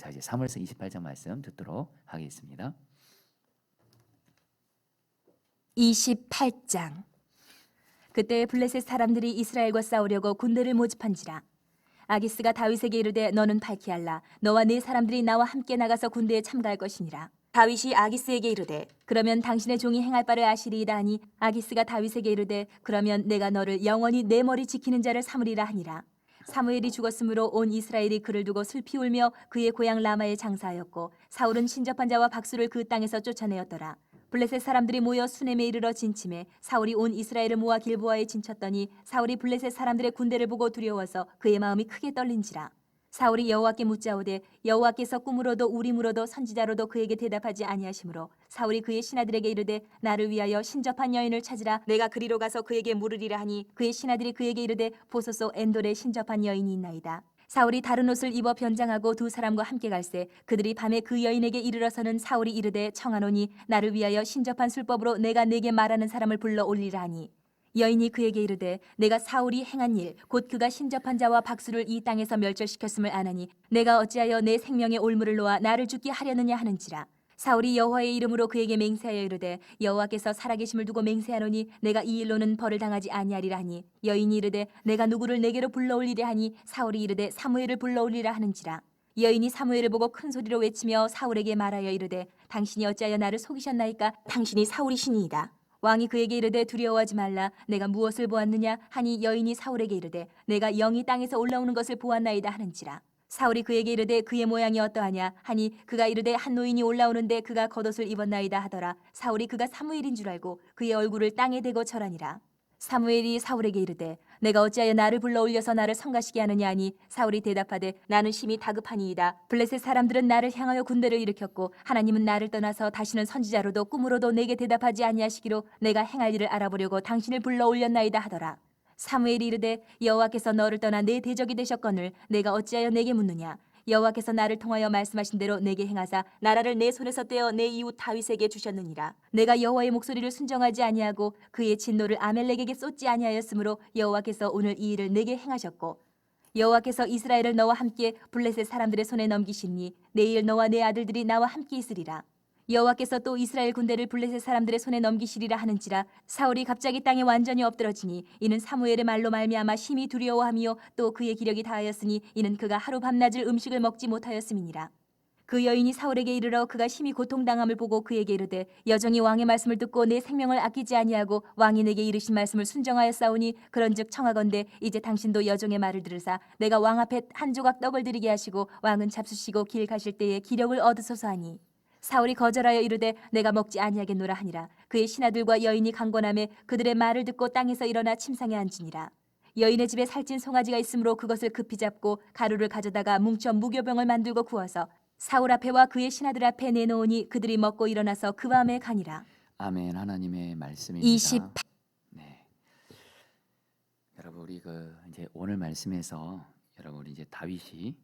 자, 이제 사무엘서 28장 말씀 듣도록 하겠습니다. 28장. 그때 블레셋 사람들이 이스라엘과 싸우려고 군대를 모집한지라. 아기스가 다윗에게 이르되 너는 발키알라 너와 네 사람들이 나와 함께 나가서 군대에 참가할 것이니라. 다윗이 아기스에게 이르되 그러면 당신의 종이 행할 바를 아시리이다 하니 아기스가 다윗에게 이르되 그러면 내가 너를 영원히 내 머리 지키는 자를 삼으리라 하니라. 사무엘이 죽었으므로 온 이스라엘이 그를 두고 슬피 울며 그의 고향 라마에 장사하였고 사울은 신접한 자와 박수를 그 땅에서 쫓아내었더라. 블레셋 사람들이 모여 수넴에 이르러 진침해 사울이 온 이스라엘을 모아 길보아에 진쳤더니 사울이 블레셋 사람들의 군대를 보고 두려워서 그의 마음이 크게 떨린지라. 사울이 여호와께 묻자오되 여호와께서 꿈으로도 우림으로도 선지자로도 그에게 대답하지 아니하시므로 사울이 그의 신하들에게 이르되 나를 위하여 신접한 여인을 찾으라 내가 그리로 가서 그에게 물으리라 하니 그의 신하들이 그에게 이르되 보소서 엔돌에 신접한 여인이 있나이다. 사울이 다른 옷을 입어 변장하고 두 사람과 함께 갈새 그들이 밤에 그 여인에게 이르러서는 사울이 이르되 청하노니 나를 위하여 신접한 술법으로 내가 네게 말하는 사람을 불러 올리라 하니 여인이 그에게 이르되 내가 사울이 행한 일 곧 그가 신접한 자와 박수를 이 땅에서 멸절시켰음을 아나니 내가 어찌하여 내 생명의 올무를 놓아 나를 죽게 하려느냐 하는지라. 사울이 여호와의 이름으로 그에게 맹세하여 이르되 여호와께서 살아계심을 두고 맹세하노니 내가 이 일로는 벌을 당하지 아니하리라 하니 여인이 이르되 내가 누구를 내게로 불러올리려 하니 사울이 이르되 사무엘을 불러올리라 하는지라. 여인이 사무엘을 보고 큰 소리로 외치며 사울에게 말하여 이르되 당신이 어찌하여 나를 속이셨나이까 당신이 사울이시니이다. 왕이 그에게 이르되 두려워하지 말라 내가 무엇을 보았느냐 하니 여인이 사울에게 이르되 내가 영이 땅에서 올라오는 것을 보았나이다 하는지라. 사울이 그에게 이르되 그의 모양이 어떠하냐 하니 그가 이르되 한 노인이 올라오는데 그가 겉옷을 입었나이다 하더라. 사울이 그가 사무엘인 줄 알고 그의 얼굴을 땅에 대고 절하니라. 사무엘이 사울에게 이르되 내가 어찌하여 나를 불러 올려서 나를 성가시게 하느냐 하니 사울이 대답하되 나는 심히 다급하니이다. 블레셋 사람들은 나를 향하여 군대를 일으켰고 하나님은 나를 떠나서 다시는 선지자로도 꿈으로도 내게 대답하지 아니하시기로 내가 행할 일을 알아보려고 당신을 불러 올렸나이다 하더라. 사무엘이 이르되 여호와께서 너를 떠나 내 대적이 되셨거늘 내가 어찌하여 내게 묻느냐. 여호와께서 나를 통하여 말씀하신 대로 내게 행하사 나라를 내 손에서 떼어 내 이웃 다윗에게 주셨느니라. 내가 여호와의 목소리를 순종하지 아니하고 그의 진노를 아멜렉에게 쏟지 아니하였으므로 여호와께서 오늘 이 일을 내게 행하셨고 여호와께서 이스라엘을 너와 함께 블레셋 사람들의 손에 넘기시니 내일 너와 내 아들들이 나와 함께 있으리라. 여호와께서 또 이스라엘 군대를 블레셋 사람들의 손에 넘기시리라 하는지라. 사울이 갑자기 땅에 완전히 엎드러지니 이는 사무엘의 말로 말미암아 심히 두려워함이요 또 그의 기력이 다하였으니 이는 그가 하루 밤낮을 음식을 먹지 못하였음이니라. 그 여인이 사울에게 이르러 그가 심히 고통당함을 보고 그에게 이르되 여정이 왕의 말씀을 듣고 내 생명을 아끼지 아니하고 왕이 내게 이르신 말씀을 순정하였사오니 그런즉 청하건대 이제 당신도 여종의 말을 들으사 내가 왕 앞에 한 조각 떡을 드리게 하시고 왕은 잡수시고 길 가실 때에 기력을 얻으소서 하니 사울이 거절하여 이르되 내가 먹지 아니하겠노라 하니라. 그의 신하들과 여인이 강권하매 그들의 말을 듣고 땅에서 일어나 침상에 앉으니라. 여인의 집에 살찐 송아지가 있으므로 그것을 급히 잡고 가루를 가져다가 뭉쳐 무교병을 만들고 구워서 사울 앞에와 그의 신하들 앞에 내놓으니 그들이 먹고 일어나서 그 밤에 가니라. 아멘. 하나님의 말씀입니다. 28. 네. 여러분 우리 이제 오늘 말씀에서 여러분 우리 이제 다윗이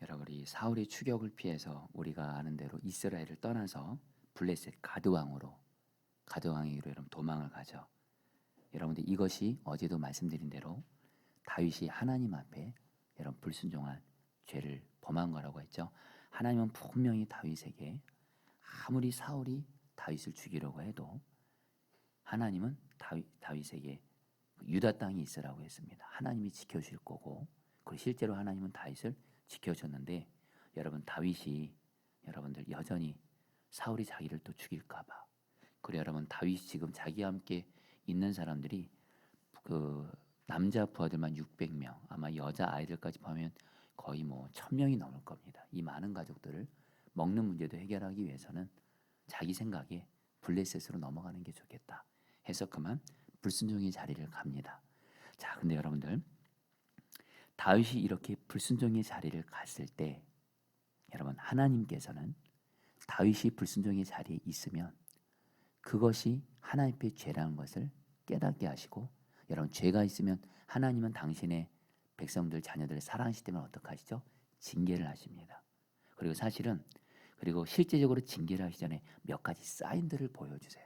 여러분 우리 사울의 추격을 피해서 우리가 아는 대로 이스라엘을 떠나서 블레셋 가드왕에게로 여러분 도망을 가죠. 여러분들 이것이 어제도 말씀드린 대로 다윗이 하나님 앞에 여러분 불순종한 죄를 범한 거라고 했죠. 하나님은 분명히 다윗에게 아무리 사울이 다윗을 죽이려고 해도 하나님은 다윗에게 유다 땅이 있으라고 했습니다. 하나님이 지켜줄 거고 그리고 실제로 하나님은 다윗을 지켜줬는데 여러분 다윗이 여러분들 여전히 사울이 자기를 또 죽일까봐 그리고 여러분 다윗이 지금 자기와 함께 있는 사람들이 그 남자 부하들만 600명 아마 여자 아이들까지 포함하면 거의 뭐 1000명이 넘을 겁니다. 이 많은 가족들을 먹는 문제도 해결하기 위해서는 자기 생각에 블레셋으로 넘어가는 게 좋겠다 해서 그만 불순종의 자리를 갑니다. 자, 근데 여러분들 다윗이 이렇게 불순종의 자리를 갔을 때 여러분 하나님께서는 다윗이 불순종의 자리에 있으면 그것이 하나님 앞에 죄라는 것을 깨닫게 하시고 여러분 죄가 있으면 하나님은 당신의 백성들 자녀들을 사랑하시기 때문에 어떻게 하시죠? 징계를 하십니다. 그리고 사실은 그리고 실제적으로 징계를 하시기 전에 몇 가지 사인들을 보여주세요.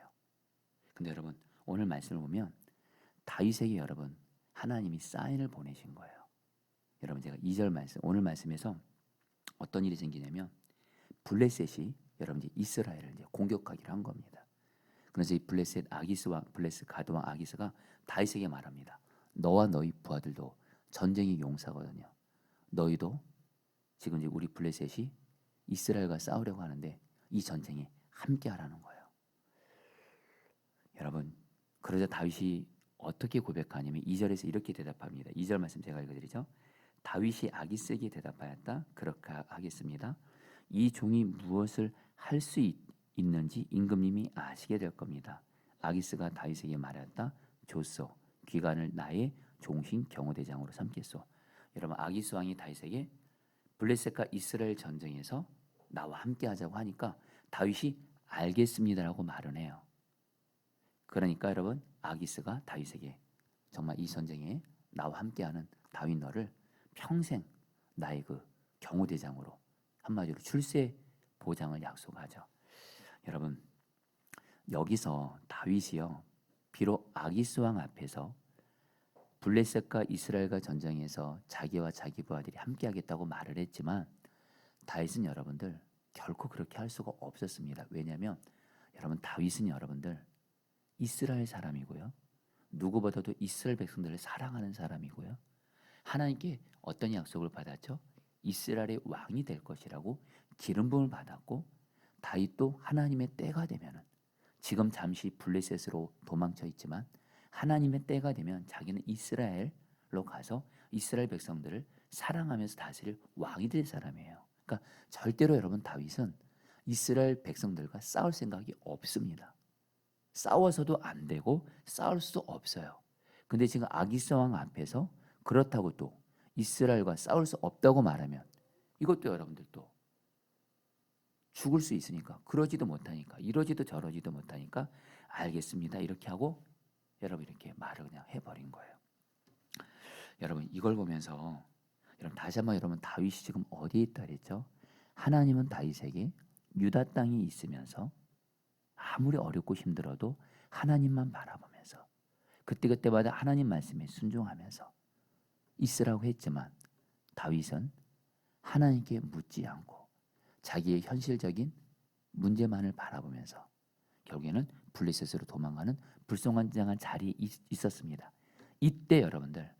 근데 여러분 오늘 말씀을 보면 다윗에게 여러분 하나님이 사인을 보내신 거예요. 여러분 제가 2절 말씀 오늘 말씀에서 어떤 일이 생기냐면 블레셋이 여러분 이제 이스라엘을 이제 공격하기로 한 겁니다. 그래서 이 블레셋 아기스 왕, 블레셋 가드 왕 아기스가 다윗에게 말합니다. 너와 너희 부하들도 전쟁의 용사거든요. 너희도 지금 이제 우리 블레셋이 이스라엘과 싸우려고 하는데 이 전쟁에 함께하라는 거예요. 여러분, 그러자 다윗이 어떻게 고백하냐면 2절에서 이렇게 대답합니다. 2절 말씀 제가 읽어드리죠. 다윗이 아기스에게 대답하였다. 그렇게 하겠습니다. 이 종이 무엇을 할 수 있는지 임금님이 아시게 될 겁니다. 아기스가 다윗에게 말하였다. 좋소. 귀관을 나의 종신 경호대장으로 삼겠소. 여러분, 아기스 왕이 다윗에게 블레셋과 이스라엘 전쟁에서 나와 함께하자고 하니까 다윗이 알겠습니다라고 말은 해요. 그러니까 여러분, 아기스가 다윗에게 정말 이 전쟁에 나와 함께하는 다윗 너를 평생 나의 그 경호대장으로, 한마디로 출세 보장을 약속하죠. 여러분, 여기서 다윗이요, 비록 아기스 왕 앞에서 블레셋과 이스라엘과 전쟁에서 자기와 자기 부하들이 함께하겠다고 말을 했지만 다윗은 여러분들 결코 그렇게 할 수가 없었습니다. 왜냐하면 여러분, 다윗은 여러분들 이스라엘 사람이고요, 누구보다도 이스라엘 백성들을 사랑하는 사람이고요, 하나님께 어떤 약속을 받았죠? 이스라엘의 왕이 될 것이라고 기름 부음을 받았고, 다윗도 하나님의 때가 되면은, 지금 잠시 블레셋으로 도망쳐 있지만 하나님의 때가 되면 자기는 이스라엘로 가서 이스라엘 백성들을 사랑하면서 다스릴 왕이 될 사람이에요. 그러니까 절대로 여러분, 다윗은 이스라엘 백성들과 싸울 생각이 없습니다. 싸워서도 안 되고 싸울 수 없어요. 근데 지금 아기스 왕 앞에서 그렇다고 또 이스라엘과 싸울 수 없다고 말하면 이것도 여러분들 또 죽을 수 있으니까, 그러지도 못하니까, 이러지도 저러지도 못하니까 알겠습니다 이렇게 하고 여러분 이렇게 말을 그냥 해버린 거예요. 여러분, 이걸 보면서 여러분 다시 한번 여러분, 다윗이 지금 어디에 있다 그랬죠? 하나님은 다윗에게 유다 땅이 있으면서 아무리 어렵고 힘들어도 하나님만 바라보면서 그때그때마다 하나님 말씀에 순종하면서 있으라고 했지만 다윗은 하나님께 묻지 않고 자기의 현실적인 문제만을 바라보면서 결국에는 블레셋으로 도망가는 불송한장한 자리에 있었습니다. 이때 여러분들,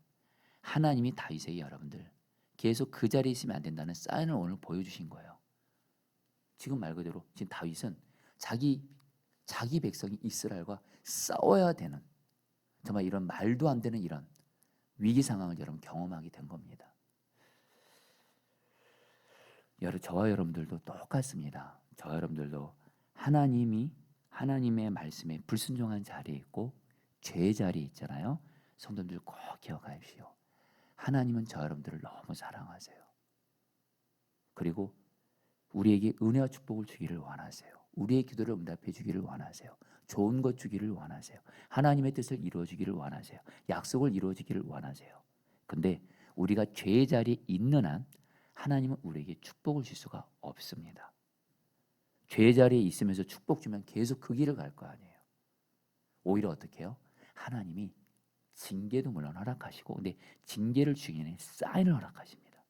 하나님이 다윗에게 여러분들 계속 그 자리에 있으면 안 된다는 사인을 오늘 보여주신 거예요. 지금 말 그대로 지금 다윗은 자기 백성이 이스라엘과 싸워야 되는, 정말 이런 말도 안 되는 이런 위기 상황을 여러분 경험하게 된 겁니다. 저와 여러분들도 똑같습니다. 저와 여러분들도 하나님의 말씀에 불순종한 자리에 있고 죄의 자리에 있잖아요. 성도님들 꼭 기억하십시오. 하나님은 저 여러분들을 너무 사랑하세요. 그리고 우리에게 은혜와 축복을 주기를 원하세요. 우리의 기도를 응답해 주기를 원하세요. 좋은 것 주기를 원하세요. 하나님의 뜻을 이루어 주기를 원하세요. 약속을 이루어 주기를 원하세요. 근데 우리가 죄의 자리에 있는 한 하나님은 우리에게 축복을 줄 수가 없습니다. 죄의 자리에 있으면서 축복 주면 계속 그 길을 갈 거 아니에요. 오히려 어떻게 해요? 하나님이 징계도 물론 허락하시고, 근데 징계를 주기 전에 사인을 허락하십니다.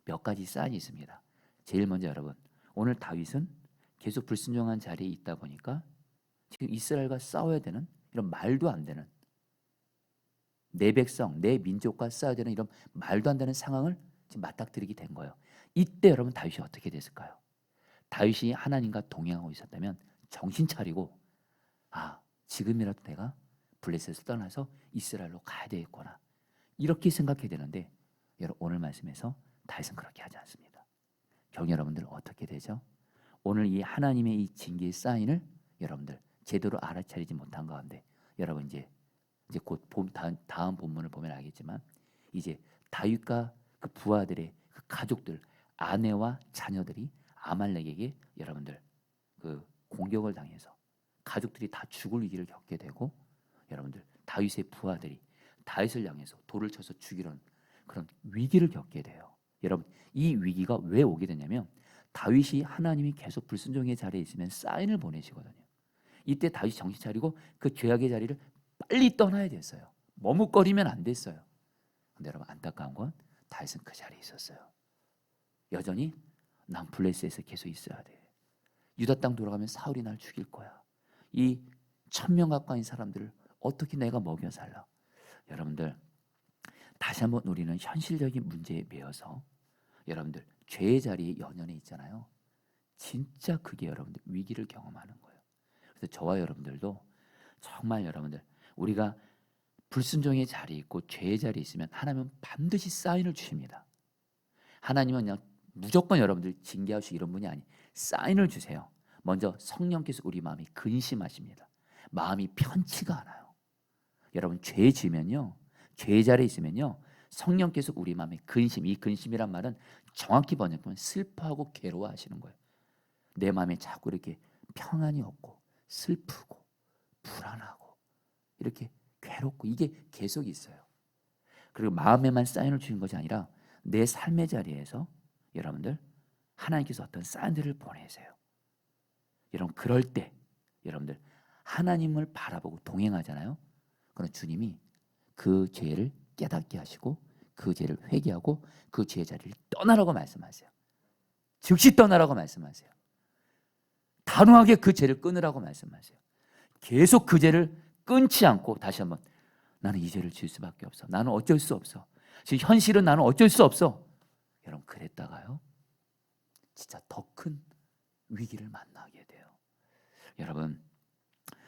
몇 가지 사인이 있습니다. 제일 먼저 여러분, 오늘 다윗은 계속 불순종한 자리에 있다 보니까 지금 이스라엘과 싸워야 되는 이런 말도 안 되는, 내 백성, 내 민족과 싸워야 되는 이런 말도 안 되는 상황을 지금 맞닥뜨리게 된 거예요. 이때 여러분 다윗이 어떻게 됐을까요? 다윗이 하나님과 동행하고 있었다면 정신 차리고, 지금이라도 내가 블레셋을 떠나서 이스라엘로 가야 되겠구나, 이렇게 생각해야 되는데 여러분, 오늘 말씀에서 다윗은 그렇게 하지 않습니다. 결국 여러분들 어떻게 되죠? 오늘 이 하나님의 이 징계의 사인을 여러분들 제대로 알아차리지 못한 가운데 여러분 이제 곧 다음 본문을 보면 알겠지만 이제 다윗과 그 부하들의 그 가족들, 아내와 자녀들이 아말렉에게 여러분들 그 공격을 당해서 가족들이 다 죽을 위기를 겪게 되고, 여러분들 다윗의 부하들이 다윗을 향해서 돌을 쳐서 죽이는 그런 위기를 겪게 돼요. 여러분, 이 위기가 왜 오게 되냐면 다윗이 하나님이 계속 불순종의 자리에 있으면 사인을 보내시거든요. 이때 다윗이 정신 차리고 그 죄악의 자리를 빨리 떠나야 됐어요. 머뭇거리면 안 됐어요. 근데 여러분, 안타까운 건 다윗은 그 자리에 있었어요. 여전히 난 블레셋에서 계속 있어야 돼. 유다 땅 돌아가면 사울이 날 죽일 거야. 이 1000명 가까이 사람들을 어떻게 내가 먹여 살라? 여러분들 다시 한번 우리는 현실적인 문제에 매여서 여러분들 죄의 자리에 연연해 있잖아요. 진짜 그게 여러분들 위기를 경험하는 거예요. 그래서 저와 여러분들도 정말 여러분들 우리가 불순종의 자리에 있고 죄의 자리에 있으면 하나님은 반드시 사인을 주십니다. 하나님은 그냥 무조건 여러분들 징계하시고 이런 분이 아니, 사인을 주세요. 먼저 성령께서 우리 마음이 근심하십니다. 마음이 편치가 않아요. 여러분 죄 지면요, 죄의 자리에 있으면요, 성령께서 우리 마음에 근심, 이 근심이란 말은 정확히 번역하면 슬퍼하고 괴로워하시는 거예요. 내 마음에 자꾸 이렇게 평안이 없고 슬프고 불안하고 이렇게 괴롭고 이게 계속 있어요. 그리고 마음에만 사인을 주는 것이 아니라 내 삶의 자리에서 여러분들 하나님께서 어떤 사인들을 보내세요. 여러분 그럴 때 여러분들 하나님을 바라보고 동행하잖아요. 그럼 주님이 그 죄를 깨닫게 하시고 그 죄를 회개하고 그 죄의 자리를 떠나라고 말씀하세요. 즉시 떠나라고 말씀하세요. 단호하게 그 죄를 끊으라고 말씀하세요. 계속 그 죄를 끊지 않고 다시 한번 나는 이 죄를 지을 수밖에 없어. 나는 어쩔 수 없어. 지금 현실은 나는 어쩔 수 없어. 여러분 그랬다가요 진짜 더 큰 위기를 만나게 돼요. 여러분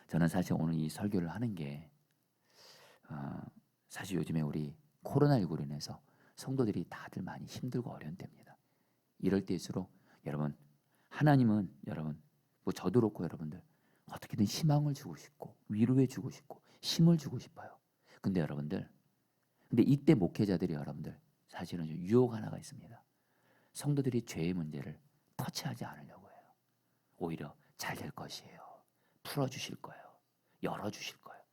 저는 사실 오늘 이 설교를 하는 게 사실 요즘에 우리 코로나19로 인해서 성도들이 다들 많이 힘들고 어려운 때입니다. 이럴 때일수록 여러분 하나님은 여러분 뭐 저도 그렇고 여러분들 어떻게든 희망을 주고 싶고 위로해 주고 싶고 힘을 주고 싶어요. 근데 여러분들 근데 이때 목회자들이 여러분들 사실은 유혹 하나가 있습니다. 성도들이 죄의 문제를 터치하지 않으려고 해요. 오히려 잘 될 것이에요. 풀어주실 거예요. 열어주실 거예요.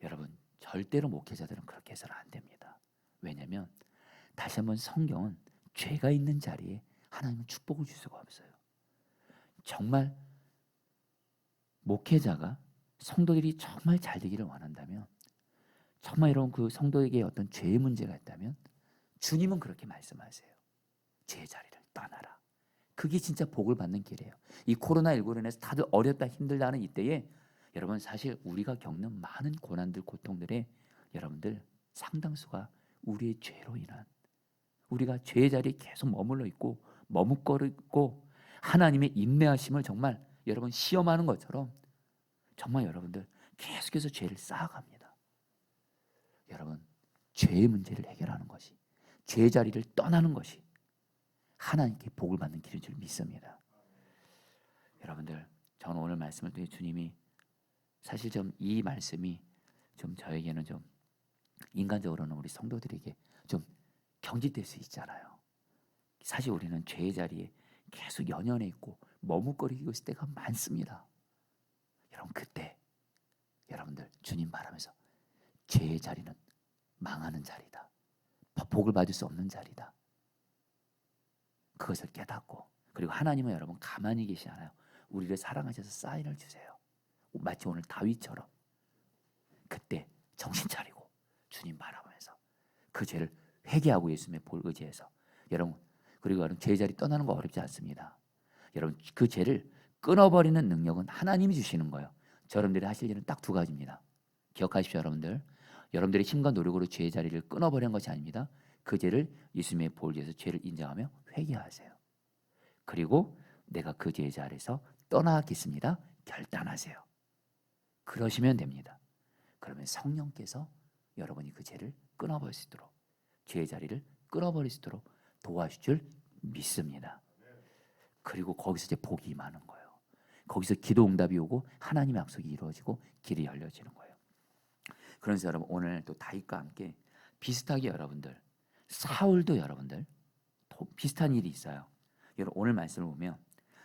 여러분 절대로 목회자들은 그렇게 해서는 안 됩니다. 왜냐하면 다시 한번 성경은 죄가 있는 자리에 하나님은 축복을 줄 수가 없어요. 정말 목회자가 성도들이 정말 잘 되기를 원한다면 정말 여러분 그 성도에게 어떤 죄의 문제가 있다면 주님은 그렇게 말씀하세요. 죄의 자리를 떠나라. 그게 진짜 복을 받는 길이에요. 이 코로나19로 인해서 다들 어렵다 힘들다 하는 이때에 여러분 사실 우리가 겪는 많은 고난들 고통들에 여러분들 상당수가 우리의 죄로 인한 우리가 죄의 자리에 계속 머물러 있고 머뭇거리고 하나님의 인내하심을 정말 여러분 시험하는 것처럼 정말 여러분들 계속해서 죄를 쌓아갑니다. 여러분 죄의 문제를 해결하는 것이 죄의 자리를 떠나는 것이 하나님께 복을 받는 길인 줄 믿습니다. 여러분들 저는 오늘 말씀을 통해 주님이 사실 좀 이 말씀이 좀 저에게는 좀 인간적으로는 우리 성도들에게 좀 경직될 수 있잖아요. 사실 우리는 죄의 자리에 계속 연연해 있고 머뭇거리고 있을 때가 많습니다. 여러분 그때 여러분들 주님 말하면서 죄의 자리는 망하는 자리다. 복을 받을 수 없는 자리다. 그것을 깨닫고 그리고 하나님은 여러분 가만히 계시지 않아요. 우리를 사랑하셔서 사인을 주세요. 마치 오늘 다윗처럼 그때 정신 차리고 주님 바라보면서 그 죄를 회개하고 예수님의 볼 의지해서 여러분 그리고 여러분 죄의 자리 떠나는 거 어렵지 않습니다. 여러분 그 죄를 끊어버리는 능력은 하나님이 주시는 거예요. 여러분들이 하실 일은 딱 두 가지입니다. 기억하십시오 여러분들. 여러분들의 힘과 노력으로 죄의 자리를 끊어버리는 것이 아닙니다. 그 죄를 예수님의 보혈에서 죄를 인정하며 회개하세요. 그리고 내가 그 죄의 자리에서 떠나겠습니다. 결단하세요. 그러시면 됩니다. 그러면 성령께서 여러분이 그 죄를 끊어버릴 수 있도록 죄의 자리를 끊어버릴 수 있도록 도와줄 줄 믿습니다. 그리고 거기서 이제 복이 임하는 거예요. 거기서 기도 응답이 오고 하나님의 약속이 이루어지고 길이 열려지는 거예요. 그래서 여러분 오늘 또 다윗과 함께 비슷하게 여러분들 사울도 여러분들 비슷한 일이 있어요. 여러분 오늘 말씀을 보면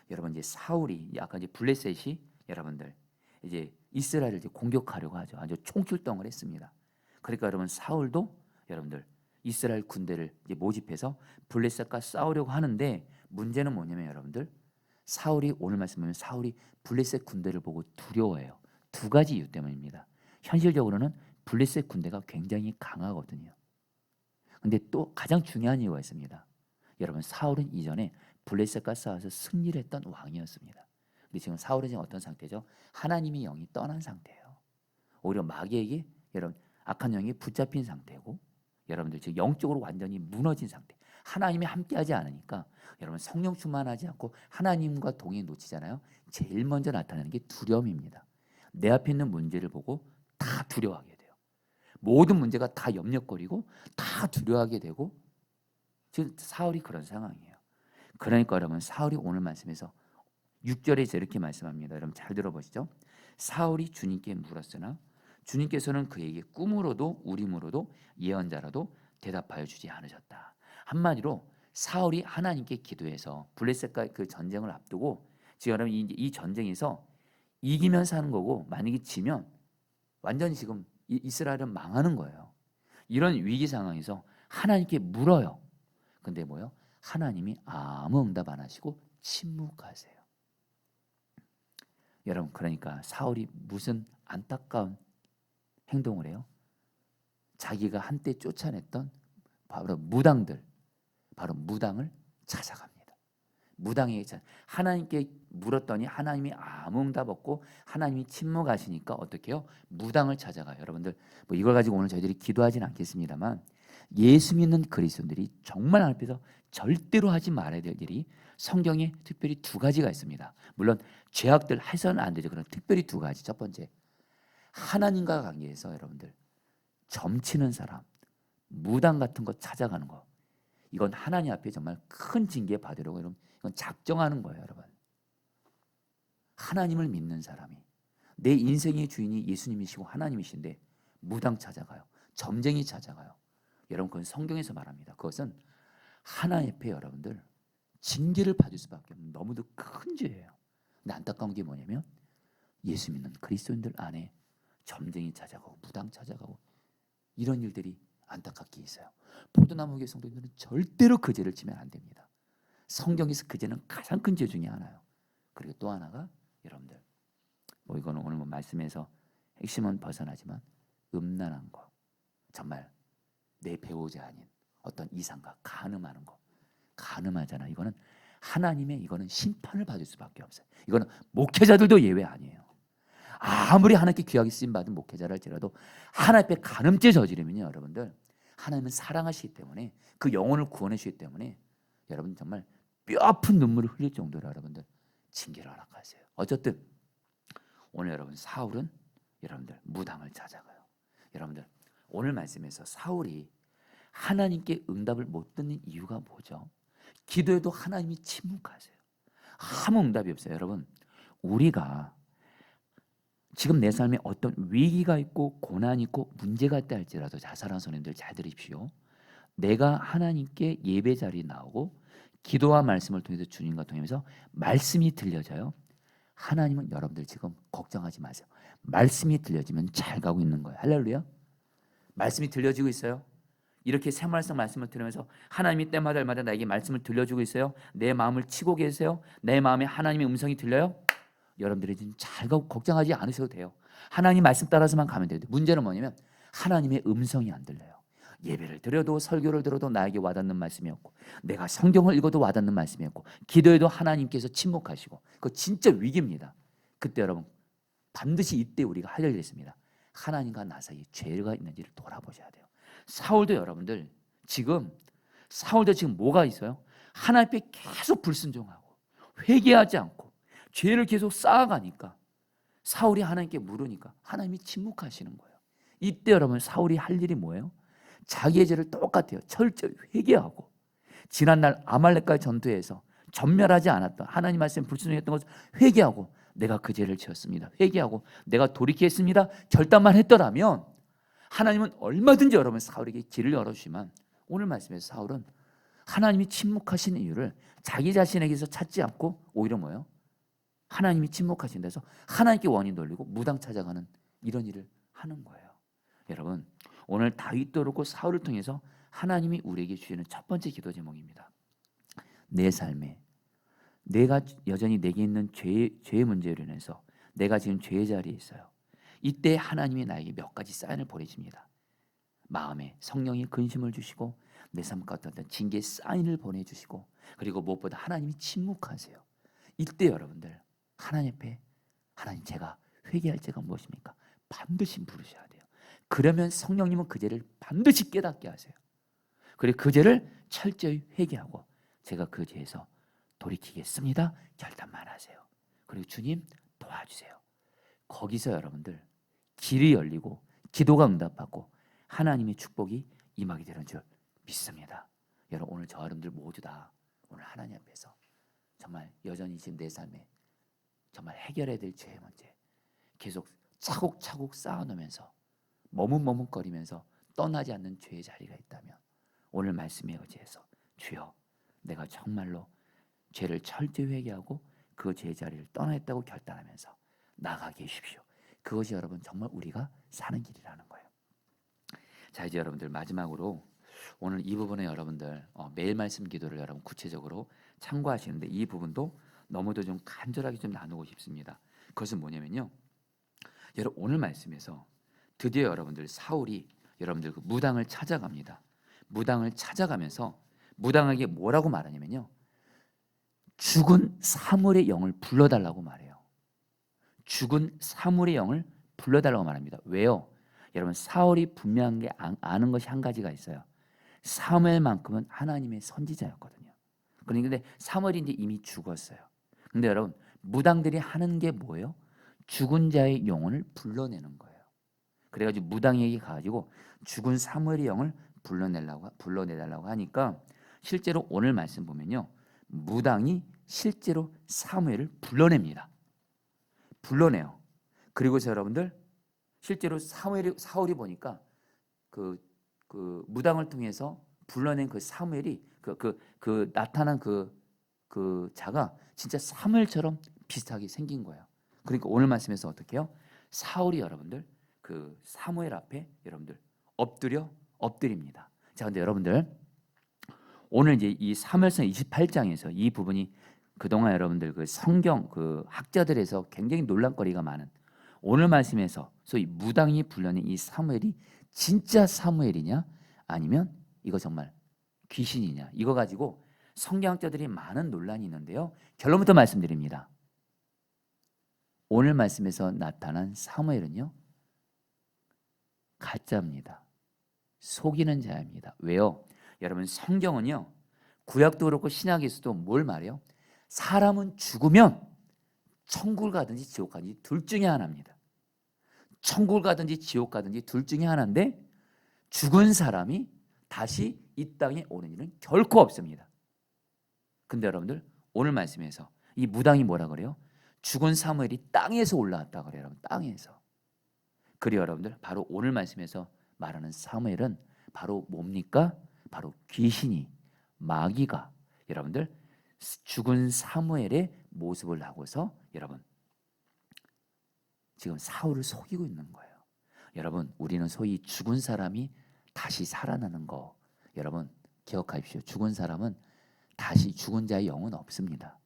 여러분 이제 사울이 아까 이제 블레셋이 여러분들 이제 이스라엘을 이제 공격하려고 하죠. 아주 총출동을 했습니다. 그러니까 여러분 사울도 여러분들 이스라엘 군대를 이제 모집해서 블레셋과 싸우려고 하는데 문제는 뭐냐면 여러분들 사울이 오늘 말씀 보면 사울이 블레셋 군대를 보고 두려워해요. 두 가지 이유 때문입니다. 현실적으로는 블레셋 군대가 굉장히 강하거든요. 근데 또 가장 중요한 이유가 있습니다. 여러분 사울은 이전에 블레셋과 싸워서 승리를 했던 왕이었습니다. 근데 지금 사울은 지금 어떤 상태죠? 하나님의 영이 떠난 상태예요. 오히려 마귀에게 여러분 악한 영이 붙잡힌 상태고 여러분들 지금 영적으로 완전히 무너진 상태. 하나님이 함께하지 않으니까 여러분 성령 충만하지 않고 하나님과 동행 놓치잖아요. 제일 먼저 나타나는 게 두려움입니다. 내 앞에 있는 문제를 보고 다 두려워하게 돼요. 모든 문제가 다 염려거리고 다 두려워하게 되고 지금 사울이 그런 상황이에요. 그러니까 여러분 사울이 오늘 말씀에서 6절에서 이렇게 말씀합니다. 여러분 잘 들어보시죠. 사울이 주님께 물었으나 주님께서는 그에게 꿈으로도 우림으로도 예언자라도 대답하여 주지 않으셨다. 한마디로 사울이 하나님께 기도해서 블레셋과 그 전쟁을 앞두고 지금 여러분 이 전쟁에서 이기면 사는 거고 만약에 지면 완전히 지금 이스라엘은 망하는 거예요. 이런 위기 상황에서 하나님께 물어요. 근데 뭐요? 하나님이 아무 응답 안 하시고 침묵하세요. 여러분 그러니까 사울이 무슨 안타까운 행동을 해요? 자기가 한때 쫓아냈던 바로 무당을 찾아갑니다. 무당에게 하나님께 물었더니 하나님이 아무 응답 없고 하나님이 침묵하시니까 어떻게 해요? 무당을 찾아가요. 여러분들 뭐 이걸 가지고 오늘 저희들이 기도하진 않겠습니다만 예수 믿는 그리스도인들이 정말 하나님 앞에서 절대로 하지 말아야 될 일이 성경에 특별히 두 가지가 있습니다. 물론 죄악들 해서는 안 되죠. 그런 특별히 두 가지. 첫 번째, 하나님과 관계에서 여러분들 점치는 사람, 무당 같은 거 찾아가는 거, 이건 하나님 앞에 정말 큰 징계 받으려고 여러분 이건 작정하는 거예요. 여러분 하나님을 믿는 사람이 내 인생의 주인이 예수님이시고 하나님이신데 무당 찾아가요. 점쟁이 찾아가요. 여러분 그건 성경에서 말합니다. 그것은 하나님 앞에 여러분들 징계를 받을 수밖에 없는 너무도 큰 죄예요. 근데 안타까운 게 뭐냐면 예수 믿는 그리스도인들 안에 점쟁이 찾아가고 무당 찾아가고 이런 일들이 안타깝게 있어요. 포도나무 교회 성도님들은 절대로 그 죄를 지면 안 됩니다. 성경에서 그 죄는 가장 큰 죄 중에 하나예요. 그리고 또 하나가 여러분들 뭐 이거는 오늘 뭐 말씀에서 핵심은 벗어나지만 음란한 거, 정말 내 배우자 아닌 어떤 이상과 간음하는 거, 간음하잖아. 이거는 하나님의 이거는 심판을 받을 수밖에 없어요. 이거는 목회자들도 예외 아니에요. 아무리 하나님께 귀하게 쓰임 받은 목회자라 할지라도 하나님 앞에 간음죄 저지르면요, 여러분들 하나님은 사랑하시기 때문에 그 영혼을 구원해 주시기 때문에 여러분 정말 뼈아픈 눈물을 흘릴 정도로 여러분들 징계를 허락하세요. 어쨌든 오늘 여러분 사울은 여러분들 무당을 찾아가요. 여러분들 오늘 말씀에서 사울이 하나님께 응답을 못 듣는 이유가 뭐죠? 기도에도 하나님이 침묵하세요. 아무 응답이 없어요. 여러분 우리가 지금 내 삶에 어떤 위기가 있고 고난이 있고 문제가 있다 할지라도 자살한 손님들 잘 들으십시오. 내가 하나님께 예배 자리에 나오고 기도와 말씀을 통해서 주님과 통하면서 말씀이 들려져요. 하나님은 여러분들 지금 걱정하지 마세요. 말씀이 들려지면 잘 가고 있는 거예요. 할렐루야. 말씀이 들려지고 있어요. 이렇게 생활성 말씀을 들으면서 하나님이 때마다 날마다 나에게 말씀을 들려주고 있어요. 내 마음을 치고 계세요. 내 마음에 하나님의 음성이 들려요. 여러분들이 지금 잘 가고 걱정하지 않으셔도 돼요. 하나님 말씀 따라서만 가면 돼요. 문제는 뭐냐면 하나님의 음성이 안 들려요. 예배를 드려도 설교를 들어도 나에게 와닿는 말씀이 없고 내가 성경을 읽어도 와닿는 말씀이 없고 기도해도 하나님께서 침묵하시고 그거 진짜 위기입니다. 그때 여러분 반드시 이때 우리가 할 일이 있습니다. 하나님과 나 사이에 죄가 있는지를 돌아보셔야 돼요. 사울도 여러분들 사울도 지금 뭐가 있어요? 하나님 앞에 계속 불순종하고 회개하지 않고 죄를 계속 쌓아가니까 사울이 하나님께 물으니까 하나님이 침묵하시는 거예요. 이때 여러분 사울이 할 일이 뭐예요? 자기의 죄를 똑같아요. 철저히 회개하고 지난날 아말렉과의 전투에서 전멸하지 않았던 하나님 말씀에 불순종했던 것을 회개하고 내가 그 죄를 지었습니다. 회개하고 내가 돌이키겠습니다. 결단만 했더라면 하나님은 얼마든지 여러분 사울에게 길을 열어주지만 오늘 말씀에서 사울은 하나님이 침묵하시는 이유를 자기 자신에게서 찾지 않고 오히려 뭐예요? 하나님이 침묵하신 데서 하나님께 원인 돌리고 무당 찾아가는 이런 일을 하는 거예요. 여러분 오늘 다윗도 그렇고 사울을 통해서 하나님이 우리에게 주시는 첫 번째 기도 제목입니다. 내 삶에 내가 여전히 내게 있는 죄의 문제로 인해서 내가 지금 죄의 자리에 있어요. 이때 하나님이 나에게 몇 가지 사인을 보내십니다. 마음에 성령이 근심을 주시고 내 삶 가운데 어떤 징계 사인을 보내주시고, 그리고 무엇보다 하나님이 침묵하세요. 이때 여러분들 하나님 앞에, 하나님 제가 회개할 죄가 무엇입니까? 반드시 부르셔야 돼요. 그러면 성령님은 그 죄를 반드시 깨닫게 하세요. 그리고 그 죄를 철저히 회개하고 제가 그 죄에서 돌이키겠습니다 결단만 하세요. 그리고 주님 도와주세요. 거기서 여러분들 길이 열리고 기도가 응답받고 하나님의 축복이 임하게 되는 줄 믿습니다. 여러분 오늘 저 여러분들 모두 다 오늘 하나님 앞에서 정말 여전히 지금 내 삶에 정말 해결해야 될 죄의 문제 계속 차곡차곡 쌓아놓으면서 머뭇머뭇거리면서 떠나지 않는 죄의 자리가 있다면 오늘 말씀에 의지해서 주여 내가 정말로 죄를 철저히 회개하고 그 죄의 자리를 떠나겠다고 결단하면서 나가게 해주십시오. 그것이 여러분 정말 우리가 사는 길이라는 거예요. 자 이제 여러분들 마지막으로 오늘 이 부분에 여러분들 매일 말씀 기도를 여러분 구체적으로 참고하시는데 이 부분도 너무도 좀 간절하게 좀 나누고 싶습니다. 그것은 뭐냐면요, 여러분 오늘 말씀에서 드디어 여러분들 사울이 여러분들 그 무당을 찾아갑니다. 무당을 찾아가면서 무당에게 뭐라고 말하냐면요, 죽은 사물의 영을 불러달라고 말해요. 죽은 사물의 영을 불러달라고 말합니다. 왜요? 여러분 사울이 분명한 게 아는 것이 한 가지가 있어요. 사무엘만큼은 하나님의 선지자였거든요. 그런데 사무엘이 이제 이미 죽었어요. 근데 여러분 무당들이 하는 게 뭐예요? 죽은 자의 영혼을 불러내는 거예요. 그래가지고 무당에게 가가지고 죽은 사무엘의 영을 불러내달라고 하니까 실제로 오늘 말씀 보면요, 무당이 실제로 사무엘을 불러냅니다. 불러내요. 그리고서 여러분들 실제로 사울이 보니까 그 무당을 통해서 불러낸 그 사무엘이 나타난 그 자가 진짜 사무엘처럼 비슷하게 생긴 거예요. 그러니까 오늘 말씀에서 어떻게 해요? 사울이 여러분들 그 사무엘 앞에 여러분들 엎드립니다. 자, 근데 여러분들 오늘 이제 이 사무엘상 28장에서 이 부분이 그동안 여러분들 그 성경 그 학자들에서 굉장히 논란거리가 많은 오늘 말씀에서 소위 무당이 불러낸 이 사무엘이 진짜 사무엘이냐 아니면 이거 정말 귀신이냐, 이거 가지고 성경학자들이 많은 논란이 있는데요, 결론부터 말씀드립니다. 오늘 말씀에서 나타난 사무엘은요 가짜입니다. 속이는 자입니다. 왜요? 여러분 성경은요 구약도 그렇고 신약에서도 뭘 말해요? 사람은 죽으면 천국을 가든지 지옥 가든지 둘 중에 하나입니다. 천국을 가든지 지옥 가든지 둘 중에 하나인데 죽은 사람이 다시 이 땅에 오는 일은 결코 없습니다. 근데 여러분들 오늘 말씀에서 이 무당이 뭐라 그래요? 죽은 사무엘이 땅에서 올라왔다 그래요. 여러분 땅에서. 그리고 여러분들 바로 오늘 말씀에서 말하는 사무엘은 바로 뭡니까? 바로 귀신이 마귀가 여러분들 죽은 사무엘의 모습을 하고서 여러분 지금 사울을 속이고 있는 거예요. 여러분 우리는 소위 죽은 사람이 다시 살아나는 거 여러분 기억하십시오. 죽은 사람은 다시 죽은 자의 영은 없습니다.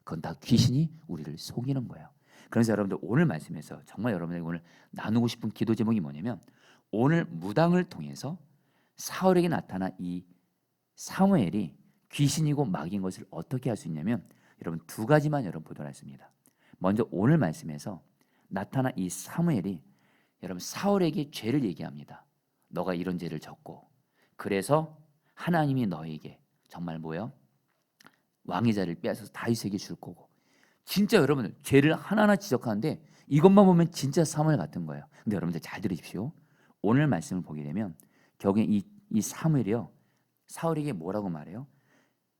그건 다 귀신이 우리를 속이는 거예요. 그래서 여러분들 오늘 말씀에서 정말 여러분에게 오늘 나누고 싶은 기도 제목이 뭐냐면 오늘 무당을 통해서 사울에게 나타난 이 사무엘이 귀신이고 마귀인 것을 어떻게 할 수 있냐면 여러분 두 가지만 여러분 보도록 하겠습니다. 먼저 오늘 말씀에서 나타난 이 사무엘이 여러분 사울에게 죄를 얘기합니다. 너가 이런 죄를 졌고 그래서 하나님이 너에게 정말 뭐요? 왕의 자리를 빼앗아서 다윗에게 줄 거고. 진짜 여러분들 죄를 하나하나 지적하는데 이것만 보면 진짜 사무엘 같은 거예요. 근데 여러분들 잘 들으십시오. 오늘 말씀을 보게 되면 결국에 이 사무엘이요 사울에게 뭐라고 말해요?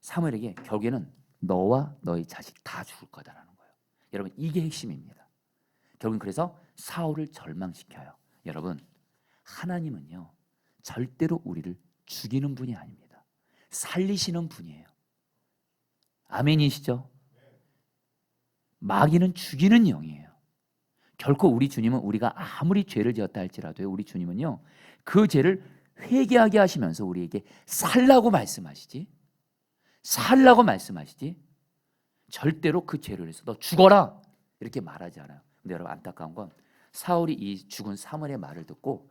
사무엘에게 결국에는 너와 너의 자식 다 죽을 거다라는 거예요. 여러분 이게 핵심입니다. 결국은 그래서 사울을 절망시켜요. 여러분 하나님은요 절대로 우리를 죽이는 분이 아닙니다. 살리시는 분이에요. 아멘이시죠? 마귀는 죽이는 영이에요. 결코 우리 주님은 우리가 아무리 죄를 지었다 할지라도 우리 주님은요 그 죄를 회개하게 하시면서 우리에게 살라고 말씀하시지 절대로 그 죄를 해서 너 죽어라 이렇게 말하지 않아요. 근데 여러분 안타까운 건 사울이 이 죽은 사무엘의 말을 듣고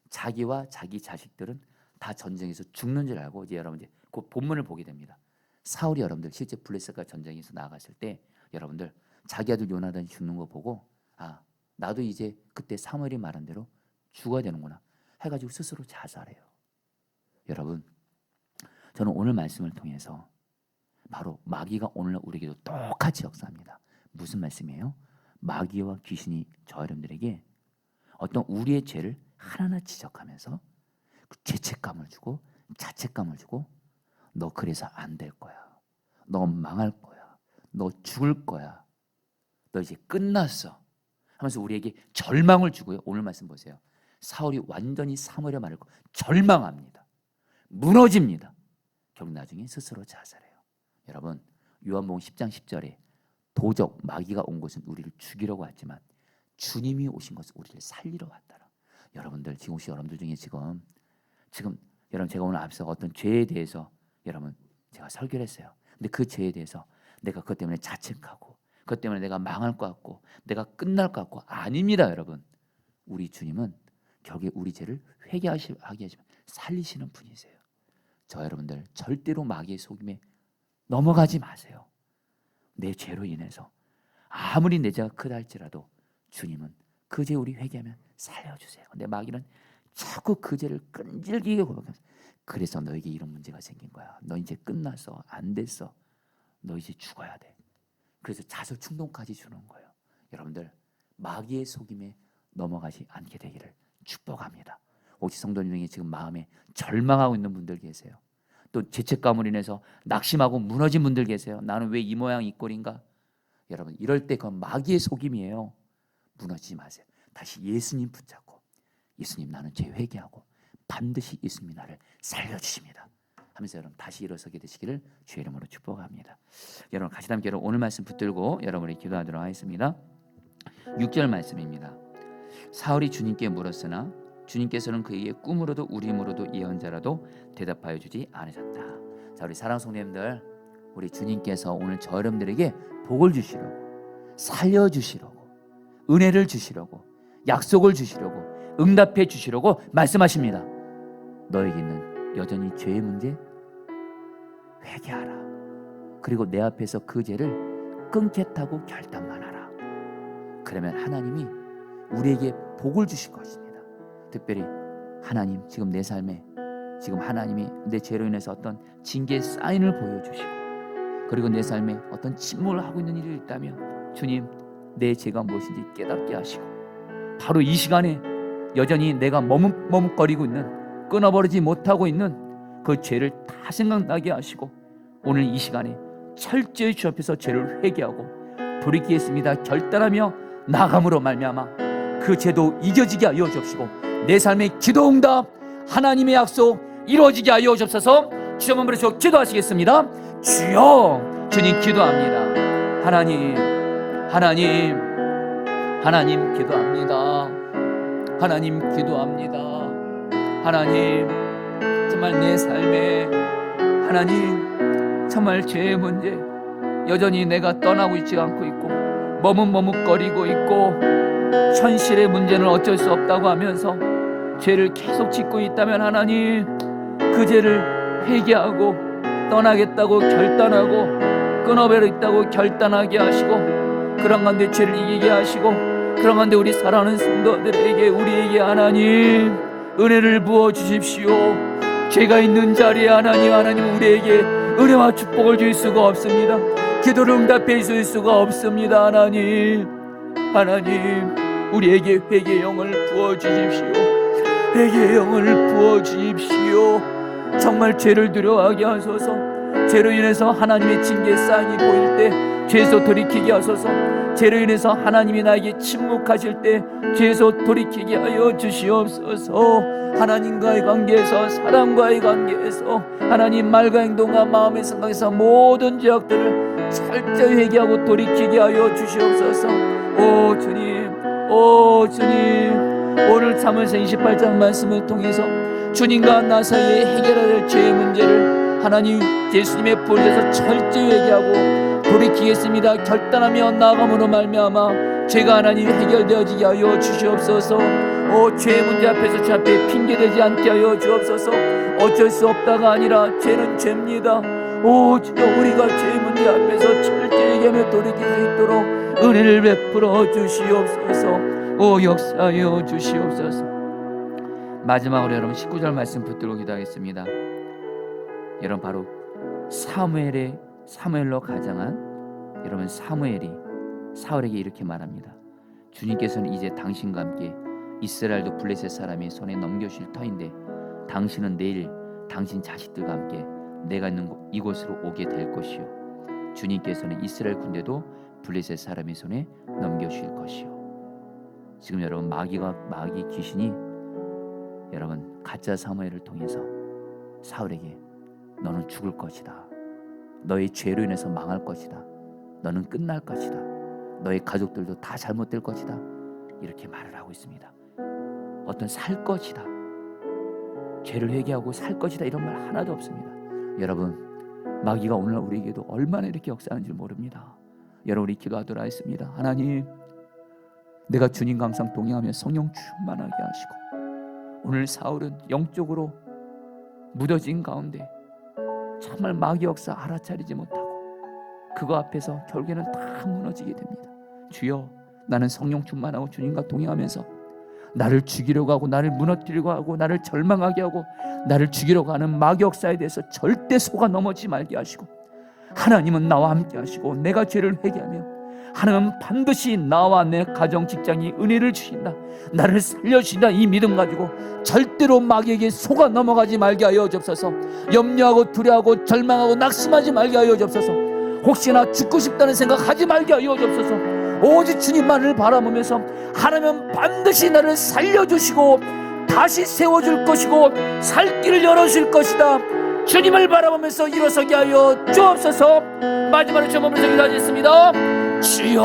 자기와 자기 자식들은 다 전쟁에서 죽는 줄 알고 이제 여러분 이제 그 본문을 보게 됩니다. 사울이 여러분들 실제 블레셋과 전쟁에서 나갔을 때 여러분들 자기 아들 요나단이 죽는 거 보고 아 나도 이제 그때 사무엘이 말한 대로 죽어야 되는구나 해가지고 스스로 자살해요. 여러분 저는 오늘 말씀을 통해서 바로 마귀가 오늘날 우리에게도 똑같이 역사합니다. 무슨 말씀이에요? 마귀와 귀신이 저 여러분들에게 어떤 우리의 죄를 하나하나 지적하면서 그 죄책감을 주고 자책감을 주고 너 그래서 안 될 거야. 너 망할 거야. 너 죽을 거야. 너 이제 끝났어. 하면서 우리에게 절망을 주고요. 오늘 말씀 보세요. 사울이 완전히 사무엘의 말을 듣고 절망합니다. 무너집니다. 결국 나중에 스스로 자살해요. 여러분 요한복음 10장 10절에 도적 마귀가 온 것은 우리를 죽이려고 왔지만 주님이 오신 것은 우리를 살리러 왔다라. 여러분들 지금 혹시 여러분들 중에 지금 여러분 제가 오늘 앞서 어떤 죄에 대해서 여러분 제가 설교를 했어요. 근데 그 죄에 대해서 내가 그것 때문에 자책하고 그것 때문에 내가 망할 것 같고 내가 끝날 것 같고 아닙니다. 여러분 우리 주님은 결국에 우리 죄를 회개하게 하지만 살리시는 분이세요. 저 여러분들 절대로 마귀의 속임에 넘어가지 마세요. 내 죄로 인해서 아무리 내 죄가 크다 할지라도 주님은 그 죄 우리 회개하면 살려주세요. 근데 마귀는 자꾸 그 죄를 끈질기게 고백하면서 그래서 너에게 이런 문제가 생긴 거야. 너 이제 끝났어. 안 됐어. 너 이제 죽어야 돼. 그래서 자살 충동까지 주는 거예요. 여러분들 마귀의 속임에 넘어가지 않게 되기를 축복합니다. 혹시 성도님 중에 지금 마음에 절망하고 있는 분들 계세요. 또 죄책감으로 인해서 낙심하고 무너진 분들 계세요. 나는 왜 이 모양 이 꼴인가? 여러분 이럴 때 그건 마귀의 속임이에요. 무너지지 마세요. 다시 예수님 붙잡고 예수님 나는 죄 회개하고 반드시 예수님이 나를 살려주십니다 하면서 여러분 다시 일어서게 되시기를 주의 이름으로 축복합니다. 여러분 같이 함께 오늘 말씀 붙들고 여러분이 기도하도록 하겠습니다. 6절 말씀입니다. 사울이 주님께 물었으나 주님께서는 그에게 꿈으로도 우림으로도 예언자라도 대답하여 주지 않으셨다. 자 우리 사랑 성도님들 우리 주님께서 오늘 저 여러분들에게 복을 주시려고 살려주시려고 은혜를 주시려고 약속을 주시려고 응답해 주시려고 말씀하십니다. 너에게는 여전히 죄의 문제 회개하라. 그리고 내 앞에서 그 죄를 끊겠다고 결단만 하라. 그러면 하나님이 우리에게 복을 주실 것입니다. 특별히 하나님 지금 내 삶에 지금 하나님이 내 죄로 인해서 어떤 징계의 사인을 보여주시고 그리고 내 삶에 어떤 침몰을 하고 있는 일이 있다면 주님 내 죄가 무엇인지 깨닫게 하시고 바로 이 시간에 여전히 내가 머뭇거리고 있는 끊어버리지 못하고 있는 그 죄를 다 생각나게 하시고 오늘 이 시간에 철저히 주 앞에서 죄를 회개하고 돌이키겠습니다 결단하며 나감으로 말미암아 그 죄도 잊어지게 하여 주옵시고 내 삶의 기도 응답 하나님의 약속 이루어지게 하여 주옵소서. 주여 한번 부르시고 기도하시겠습니다. 주여 주님 기도합니다. 하나님 기도합니다. 하나님 기도합니다. 하나님 정말 내 삶에 하나님 정말 죄의 문제 여전히 내가 떠나고 있지 않고 있고 머뭇거리고 있고 현실의 문제는 어쩔 수 없다고 하면서 죄를 계속 짓고 있다면 하나님 그 죄를 회개하고 떠나겠다고 결단하고 끊어버리겠다고 결단하게 하시고 그런 가운데 죄를 이기게 하시고 그런 가운데 우리 사랑하는 성도들에게 우리에게 하나님 은혜를 부어주십시오. 죄가 있는 자리에 하나님 우리에게 은혜와 축복을 줄 수가 없습니다. 기도를 응답해 줄 수가 없습니다. 하나님 우리에게 회개의 영을 부어주십시오. 회개의 영을 부어주십시오. 정말 죄를 두려워하게 하소서. 죄로 인해서 하나님의 징계 사인이 보일 때 죄에서 돌이키게 하소서. 죄로 인해서 하나님이 나에게 침묵하실 때 죄에서 돌이키게 하여 주시옵소서. 하나님과의 관계에서 사람과의 관계에서 하나님 말과 행동과 마음의 생각에서 모든 죄악들을 철저히 회개하고 돌이키게 하여 주시옵소서. 오 주님 오늘 사무엘상 28장 말씀을 통해서 주님과 나 사이에 해결해야 될 죄의 문제를 하나님 예수님의 보혈에서 철저히 회개하고 돌이키겠습니다 결단하며 나아감으로 말미암아 죄가 하나님 해결되어지게 하여 주시옵소서. 오 죄의 문제 앞에서 주 앞에 핑계대지 않게 하여 주옵소서. 어쩔 수 없다가 아니라 죄는 죄입니다. 오 주여, 우리가 죄의 문제 앞에서 철저히 예며 돌이킬 수 있도록 은혜를 베풀어 주시옵소서. 오 역사하여 주시옵소서. 마지막으로 여러분 19절 말씀 붙들고 기도하겠습니다. 여러분 바로 사무엘로 가장한 여러분 사무엘이 사울에게 이렇게 말합니다. 주님께서는 이제 당신과 함께 이스라엘도 블레셋 사람의 손에 넘겨주실 터인데 당신은 내일 당신 자식들과 함께 내가 있는 이곳으로 오게 될 것이요, 주님께서는 이스라엘 군대도 블레셋 사람의 손에 넘겨주실 것이요. 지금 여러분 마귀 귀신이 여러분 가짜 사무엘을 통해서 사울에게 너는 죽을 것이다, 너의 죄로 인해서 망할 것이다, 너는 끝날 것이다, 너의 가족들도 다 잘못될 것이다, 이렇게 말을 하고 있습니다. 어떤 살 것이다, 죄를 회개하고 살 것이다, 이런 말 하나도 없습니다. 여러분 마귀가 오늘날 우리에게도 얼마나 이렇게 역사하는지 모릅니다. 여러분 우리 기도하도록 하겠습니다. 하나님, 내가 주님과 항상 동행하며 성령 충만하게 하시고 오늘 사울은 영적으로 무뎌진 가운데 정말 마귀 역사 알아차리지 못하고 그거 앞에서 결국에는 다 무너지게 됩니다. 주여, 나는 성령 충만하고 주님과 동행하면서 나를 죽이려고 하고 나를 무너뜨리려고 하고 나를 절망하게 하고 나를 죽이려고 하는 마귀 역사에 대해서 절대 속아 넘어지지 말게 하시고, 하나님은 나와 함께 하시고 내가 죄를 회개하며 하나님은 반드시 나와 내 가정 직장이 은혜를 주신다, 나를 살려주신다, 이 믿음 가지고 절대로 마귀에게 속아 넘어가지 말게 하여 주옵소서. 염려하고 두려워하고 절망하고 낙심하지 말게 하여 주옵소서. 혹시나 죽고 싶다는 생각하지 말게 하여 주옵소서. 오직 주님만을 바라보면서 하나님은 반드시 나를 살려주시고 다시 세워줄 것이고 살 길을 열어줄 것이다, 주님을 바라보면서 일어서게 하여 주옵소서. 마지막으로 저 몸을 기도하겠습니다. 주여,